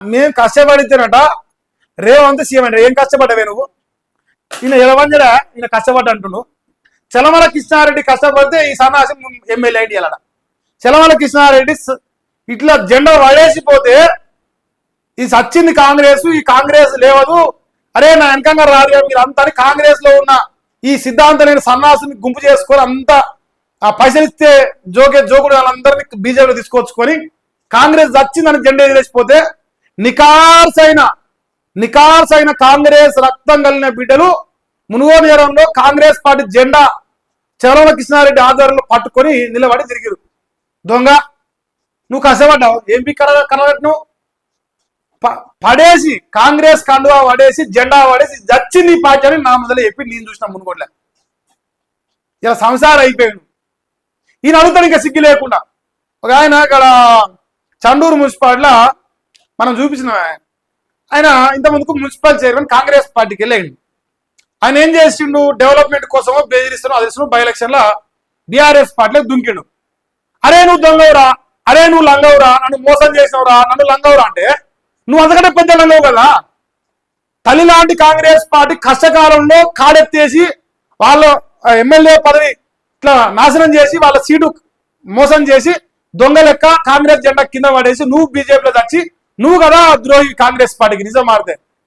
మేము కష్టపడితేనట రేవంత్ సీఎం అంటే ఏం కష్టపడ్డావే నువ్వు? ఈయన ఎలవంజరా ఈయన కష్టపడ్డా అంటున్నావు. చలమల కృష్ణారెడ్డి కష్టపడితే ఈ సన్నాసి ఎమ్మెల్యే అయింది. ఎలా చలమల కృష్ణారెడ్డి ఇట్లా జెండా పడేసిపోతే ఈ సచ్చింది కాంగ్రెస్, ఈ కాంగ్రెస్ లేవదు, అరే నా వెనకంగా రాదు మీరు అంతా కాంగ్రెస్ లో ఉన్న ఈ సిద్ధాంతం నేను సన్నాసుని గుంపు చేసుకొని అంతా ఆ పైసలు ఇస్తే జోకుడు వాళ్ళందరినీ బీజేపీలో తీసుకొచ్చుకొని కాంగ్రెస్ వచ్చిందని జెండా ఎదిలేసిపోతే నికార్సైన కాంగ్రెస్ రక్తం కలిగిన బిడ్డలు మునుగోడు నియోజకవర్గంలో కాంగ్రెస్ పార్టీ జెండా చలమల కృష్ణారెడ్డి ఆధ్వర్యంలో పట్టుకొని నిలబడి తిరిగిరు. దొంగ నువ్వు కష్టపడ్డావు. ఏం కనబెట్టినావు? పడేసి కాంగ్రెస్ కండువా పడేసి జెండా పడేసి జచ్చింది పార్టీ అని నా మొదలు చెప్పి నేను చూసిన మునుగోడులే. ఇలా సంసారం అయిపోయాడు. ఈయన అడుగుతాడు ఇంకా సిగ్గు లేకుండా. ఒక ఆయన ఇక్కడ చండూరు మున్సిపాలిటీలో మనం చూపించిన ఆయన ఇంతకుముందుకు మున్సిపల్ చైర్మన్ కాంగ్రెస్ పార్టీకి వెళ్ళాడు. ఆయన ఏం చేసిండు? డెవలప్మెంట్ కోసమో బెదిరిస్తున్నావు అది బై ఎలక్షన్ లో బీఆర్ఎస్ పార్టీలో దుంకిండు. అరే నువ్వు దొంగవురా, అరే నువ్వు లంగవురా, నన్ను మోసం చేసినవురా, నన్ను లంగవురా అంటే నువ్వు అంతకంటే పెద్ద లంగవు కదా. తల్లి లాంటి కాంగ్రెస్ పార్టీ కష్టకాలంలో కాడెత్తేసి వాళ్ళ ఎమ్మెల్యే పదవి ఇట్లా నాశనం చేసి వాళ్ళ సీటు మోసం చేసి దొంగ లెక్క కాంగ్రెస్ జెండా కింద పడేసి నువ్వు బీజేపీలో తెచ్చి నువ్వు కదా ద్రోహి కాంగ్రెస్ పార్టీకి. నిజం మారితే